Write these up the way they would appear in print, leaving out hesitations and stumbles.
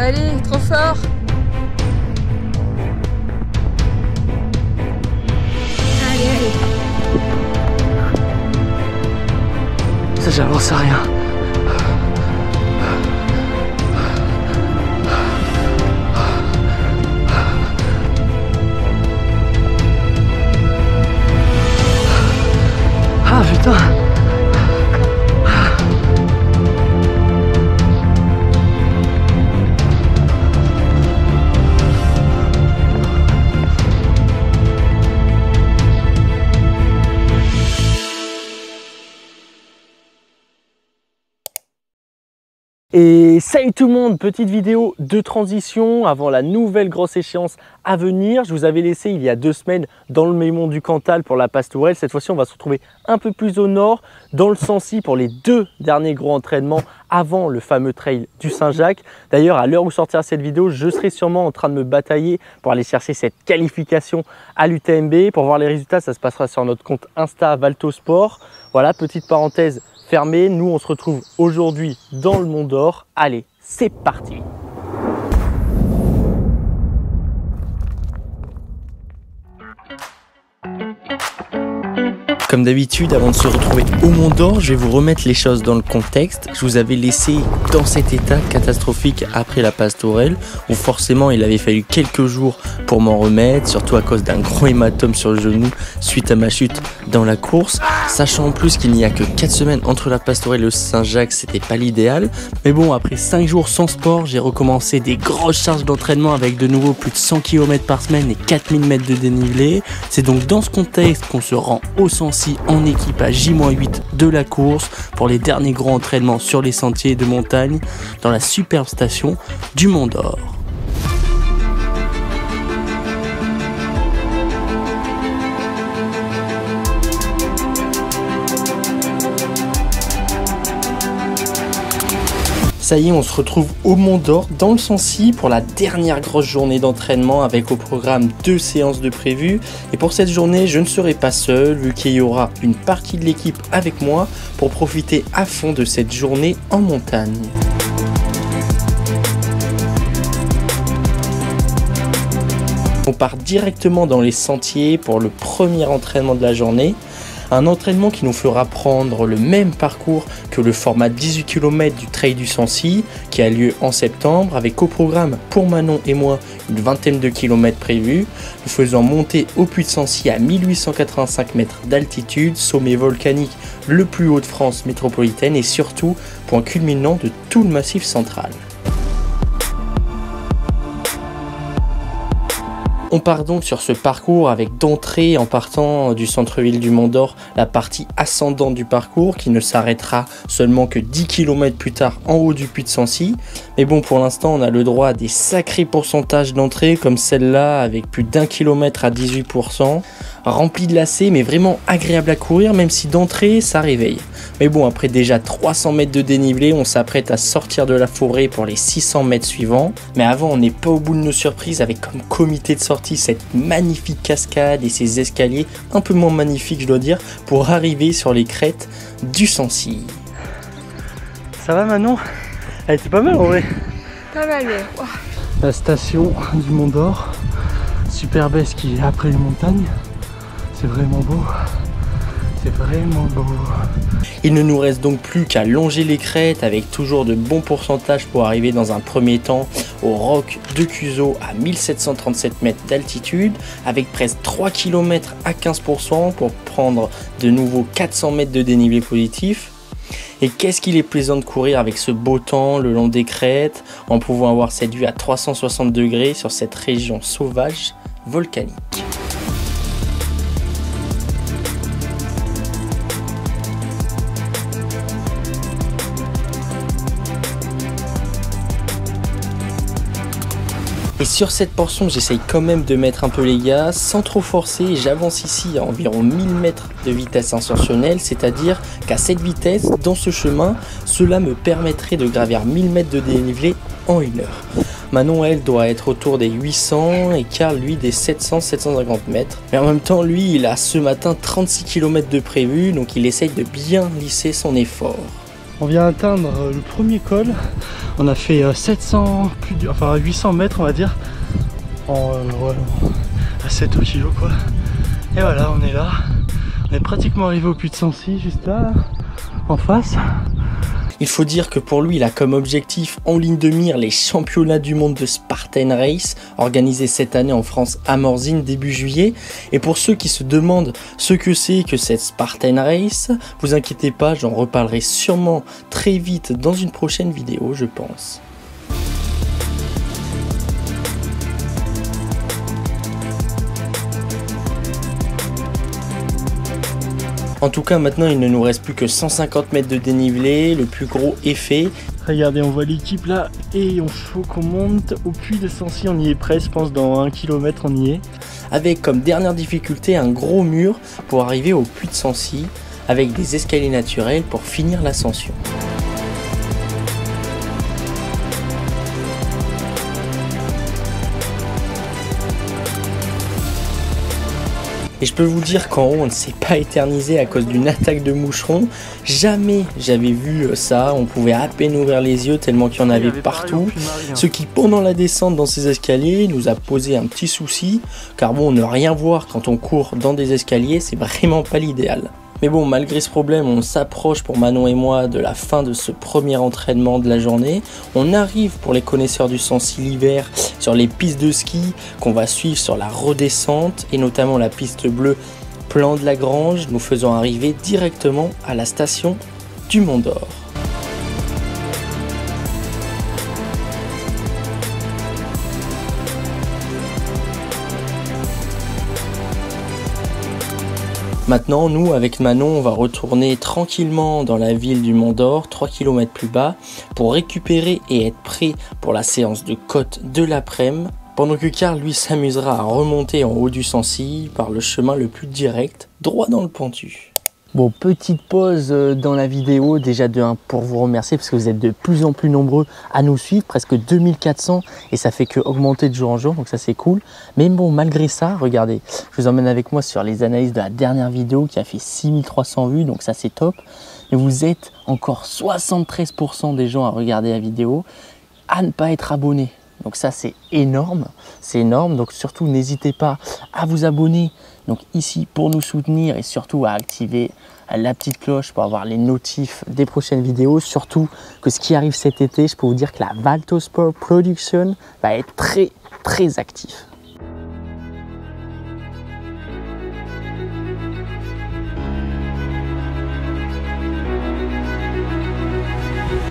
Allez, trop fort. Allez, allez. Ça, j'avance à rien. Ah putain! Et salut tout le monde, petite vidéo de transition avant la nouvelle grosse échéance à venir. Je vous avais laissé il y a 2 semaines dans le Mémont du Cantal pour la Pastourelle. Cette fois-ci, on va se retrouver un peu plus au nord, dans le Sancy pour les 2 derniers gros entraînements avant le fameux trail du Saint-Jacques. D'ailleurs, à l'heure où sortira cette vidéo, je serai sûrement en train de me batailler pour aller chercher cette qualification à l'UTMB. Pour voir les résultats, ça se passera sur notre compte Insta Valtosport. Voilà, petite parenthèse fermée. Nous, on se retrouve aujourd'hui dans le Mont d'Or. Allez, c'est parti! Comme d'habitude, avant de se retrouver au Mont d'Or, je vais vous remettre les choses dans le contexte. Je vous avais laissé dans cet état catastrophique après la Pastourelle, où forcément il avait fallu quelques jours pour m'en remettre, surtout à cause d'un gros hématome sur le genou suite à ma chute dans la course. Sachant en plus qu'il n'y a que 4 semaines entre la Pastourelle et le Saint-Jacques, c'était pas l'idéal. Mais bon, après 5 jours sans sport, j'ai recommencé des grosses charges d'entraînement avec de nouveau plus de 100 km par semaine et 4000 mètres de dénivelé. C'est donc dans ce contexte qu'on se rend au Sancy en équipe à J-8 de la course pour les derniers grands entraînements sur les sentiers de montagne dans la superbe station du Mont d'Or. Ça y est, on se retrouve au Mont d'Or dans le Sancy pour la dernière grosse journée d'entraînement avec au programme 2 séances de prévues. Et pour cette journée, je ne serai pas seul vu qu'il y aura une partie de l'équipe avec moi pour profiter à fond de cette journée en montagne. On part directement dans les sentiers pour le premier entraînement de la journée. Un entraînement qui nous fera prendre le même parcours que le format 18 km du Trail du Sancy qui a lieu en septembre avec au programme pour Manon et moi une vingtaine de kilomètres prévus. Nous faisons monter au Puy de Sancy à 1885 mètres d'altitude, sommet volcanique le plus haut de France métropolitaine et surtout point culminant de tout le massif central. On part donc sur ce parcours avec d'entrée en partant du centre-ville du Mont d'Or la partie ascendante du parcours qui ne s'arrêtera seulement que 10 km plus tard en haut du Puy de Sancy. Mais bon, pour l'instant on a le droit à des sacrés pourcentages d'entrée comme celle-là avec plus d'1 km à 18%, rempli de lacets mais vraiment agréable à courir même si d'entrée ça réveille. Mais bon, après déjà 300 mètres de dénivelé, on s'apprête à sortir de la forêt pour les 600 mètres suivants. Mais avant, on n'est pas au bout de nos surprises avec comme comité de sortie cette magnifique cascade et ces escaliers un peu moins magnifiques je dois dire pour arriver sur les crêtes du Sancy. Ça va Manon? Elle était pas mal en vrai. Pas mal, mais... Wow. La station du Mont d'Or, superbe qui est après les montagnes, c'est vraiment beau. C'est vraiment beau. Il ne nous reste donc plus qu'à longer les crêtes avec toujours de bons pourcentages pour arriver dans un premier temps au roc de Cuzeau à 1737 mètres d'altitude avec presque 3 km à 15% pour prendre de nouveau 400 mètres de dénivelé positif. Et qu'est-ce qu'il est plaisant de courir avec ce beau temps le long des crêtes en pouvant avoir cette vue à 360 degrés sur cette région sauvage volcanique. Et sur cette portion, j'essaye quand même de mettre un peu les gaz sans trop forcer. J'avance ici à environ 1000 mètres de vitesse ascensionnelle, c'est-à-dire qu'à cette vitesse, dans ce chemin, cela me permettrait de gravir 1000 mètres de dénivelé en 1 heure. Manon, elle, doit être autour des 800 et Karl, lui, des 700-750 mètres. Mais en même temps, lui, il a ce matin 36 km de prévu, donc il essaye de bien lisser son effort. On vient atteindre le premier col. On a fait 800 mètres on va dire à 7 au kilo quoi. Et voilà, on est là. On est pratiquement arrivé au puits de Sancy, juste là, en face. Il faut dire que pour lui, il a comme objectif en ligne de mire les championnats du monde de Spartan Race, organisés cette année en France à Morzine début juillet. Et pour ceux qui se demandent ce que c'est que cette Spartan Race, vous inquiétez pas, j'en reparlerai sûrement très vite dans une prochaine vidéo, je pense. En tout cas, maintenant, il ne nous reste plus que 150 mètres de dénivelé, le plus gros est fait. Regardez, on voit l'équipe là et il faut qu'on monte au puits de Sancy, on y est près, je pense dans 1 km on y est. Avec comme dernière difficulté un gros mur pour arriver au puits de Sancy, avec des escaliers naturels pour finir l'ascension. Et je peux vous dire qu'en haut, on ne s'est pas éternisé à cause d'une attaque de moucherons. Jamais j'avais vu ça, on pouvait à peine ouvrir les yeux tellement qu'il y en avait partout. Ce qui, pendant la descente dans ces escaliers, nous a posé un petit souci. Car bon, ne rien voir quand on court dans des escaliers, c'est vraiment pas l'idéal. Mais bon, malgré ce problème, on s'approche pour Manon et moi de la fin de ce premier entraînement de la journée. On arrive pour les connaisseurs du Sancy l'hiver sur les pistes de ski qu'on va suivre sur la redescente et notamment la piste bleue Plan de la Grange, nous faisant arriver directement à la station du Mont d'Or. Maintenant, nous, avec Manon, on va retourner tranquillement dans la ville du Mont d'Or, 3 km plus bas, pour récupérer et être prêt pour la séance de côte de l'après-midi, pendant que Karl, lui, s'amusera à remonter en haut du Sancy par le chemin le plus direct, droit dans le pentu. Bon, petite pause dans la vidéo, déjà de 1 pour vous remercier parce que vous êtes de plus en plus nombreux à nous suivre, presque 2400 et ça fait que augmenter de jour en jour, donc ça c'est cool. Mais bon, malgré ça, regardez, je vous emmène avec moi sur les analyses de la dernière vidéo qui a fait 6300 vues, donc ça c'est top. Et vous êtes encore 73% des gens à regarder la vidéo, à ne pas être abonnés. Donc ça c'est énorme, donc surtout n'hésitez pas à vous abonner donc ici pour nous soutenir et surtout à activer la petite cloche pour avoir les notifs des prochaines vidéos. Surtout que ce qui arrive cet été, je peux vous dire que la Valtosport Production va être très actif.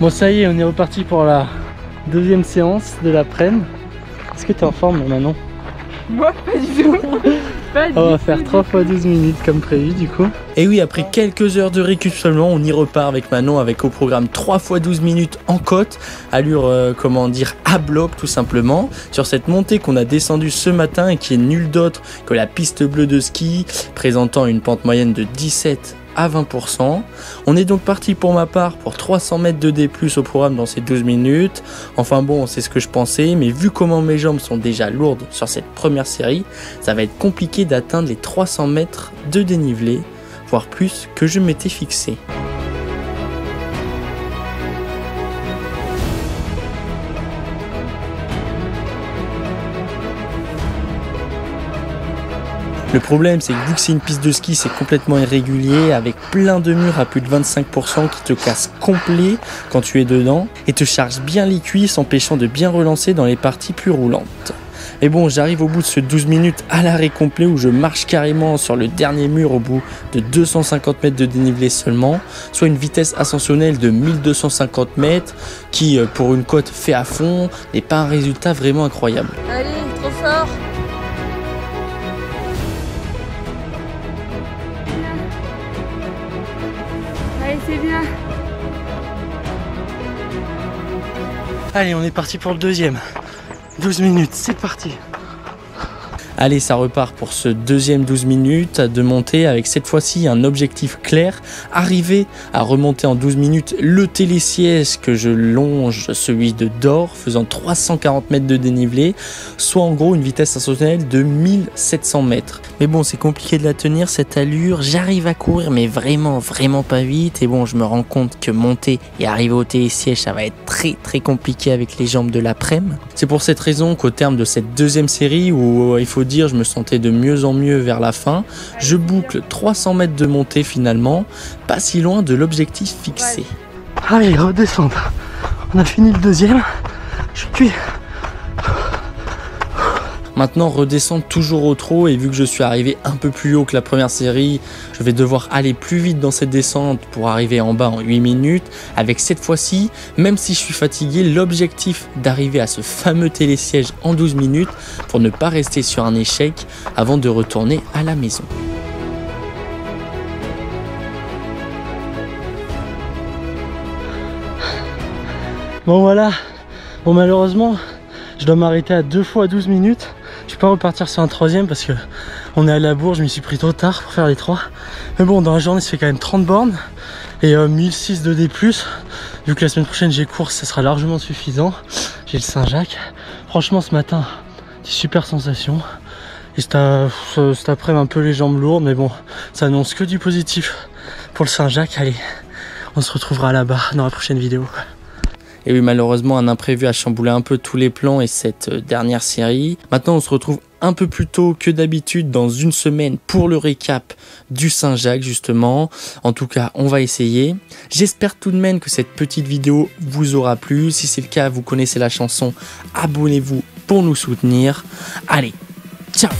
Bon ça y est, on est reparti pour la deuxième séance de l'après-midi. Est-ce que tu es en forme Manon? Moi, pas du tout. On va faire 3 fois 12 minutes comme prévu du coup. Et oui, après quelques heures de récup seulement, on y repart avec Manon avec au programme 3 fois 12 minutes en côte, allure comment dire à bloc tout simplement, sur cette montée qu'on a descendue ce matin et qui est nulle d'autre que la piste bleue de ski, présentant une pente moyenne de 17 à 20%. On est donc parti pour ma part pour 300 mètres de D+ au programme dans ces 12 minutes. Enfin bon, c'est ce que je pensais, mais vu comment mes jambes sont déjà lourdes sur cette première série, ça va être compliqué d'atteindre les 300 mètres de dénivelé, voire plus que je m'étais fixé. Le problème, c'est que vu que c'est une piste de ski, c'est complètement irrégulier, avec plein de murs à plus de 25% qui te cassent complet quand tu es dedans et te chargent bien les cuisses, empêchant de bien relancer dans les parties plus roulantes. Et bon, j'arrive au bout de ce 12 minutes à l'arrêt complet où je marche carrément sur le dernier mur au bout de 250 mètres de dénivelé seulement, soit une vitesse ascensionnelle de 1250 mètres qui, pour une côte fait à fond, n'est pas un résultat vraiment incroyable. Allez, trop fort. Allez, c'est bien. Allez, on est parti pour le deuxième. 12 minutes, c'est parti. Allez, ça repart pour ce deuxième 12 minutes de montée avec cette fois-ci un objectif clair, arriver à remonter en 12 minutes le télésiège que je longe, celui de Dor, faisant 340 mètres de dénivelé, soit en gros une vitesse ascensionnelle de 1700 mètres. Mais bon, c'est compliqué de la tenir cette allure, j'arrive à courir mais vraiment pas vite, et bon, je me rends compte que monter et arriver au télésiège, ça va être très compliqué avec les jambes de l'après-midi. C'est pour cette raison qu'au terme de cette deuxième série, où il faut dire je me sentais de mieux en mieux vers la fin, je boucle 300 mètres de montée finalement, pas si loin de l'objectif fixé. Allez, redescendre. On a fini le deuxième. Je suis cuit. Maintenant, redescendre toujours au trot, et vu que je suis arrivé un peu plus haut que la première série, je vais devoir aller plus vite dans cette descente pour arriver en bas en 8 minutes, avec cette fois-ci, même si je suis fatigué, l'objectif d'arriver à ce fameux télésiège en 12 minutes pour ne pas rester sur un échec avant de retourner à la maison. Bon voilà, bon malheureusement, je dois m'arrêter à 2 fois 12 minutes. Je peux pas repartir sur un troisième parce que on est à la bourre, je m'y suis pris trop tard pour faire les 3. Mais bon, dans la journée, ça fait quand même 30 bornes et 1006 de D+. Vu que la semaine prochaine j'ai course, ça sera largement suffisant. J'ai le Saint-Jacques. Franchement, ce matin, des super sensations. Et cet après-midi, un peu les jambes lourdes, mais bon, ça annonce que du positif pour le Saint-Jacques. Allez, on se retrouvera là-bas dans la prochaine vidéo. Et oui, malheureusement, un imprévu a chamboulé un peu tous les plans et cette dernière série. Maintenant, on se retrouve un peu plus tôt que d'habitude dans une semaine pour le récap du Saint-Jacques, justement. En tout cas, on va essayer. J'espère tout de même que cette petite vidéo vous aura plu. Si c'est le cas, vous connaissez la chanson, abonnez-vous pour nous soutenir. Allez, ciao!